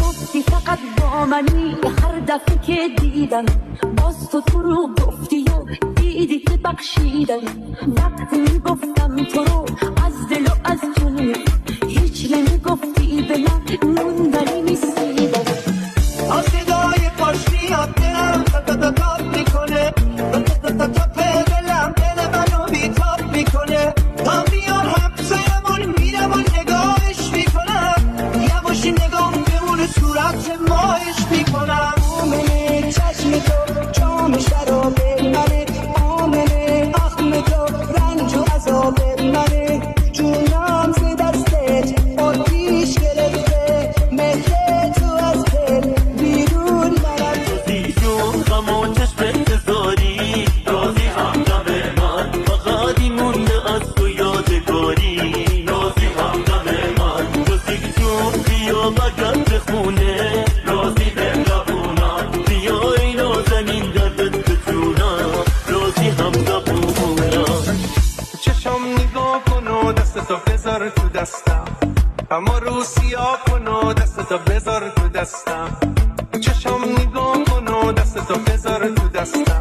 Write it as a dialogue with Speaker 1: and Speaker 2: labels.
Speaker 1: گفتی فقط با منی، هر دفعه که دیدم باز تو رو گفتی و دیدی که بخشیدم. وقتی میگفتم تو رو از دل و از جون، هیچ نمیگفتی به من، موندنی میسیدم.
Speaker 2: صدای پاش میاد دلم تا تا تا تاب میکنه، تا تا تا تا دلم دل منو بیتاب میکنه. تا بیان همسایمون میرم و نگاهش میکنم، یواشی نگاه بمونه صورت ماهش میکنم. آمنه چشم تو جام شراب منه، آمنه اخم تو رنج و عذاب منه. جونم ز دستت آتیش گرفته، مهر تو از دل بیرون نرفته.
Speaker 3: جون غم و چشم انتظاری، رازی همدم من فقط مونده از تو یادگاری. رازی همدم من رازی جون بیا بگرد به خونه، رازی بمربونم بیا اینا زمین دردت به جونم، رازی همدم.
Speaker 4: چشم نگاه کن و دستتو بذار تو دستم، اما رو سیاه کن و دستتو بذار تو دستم. چشم نگاه کن و دستتو بذار تو دستم،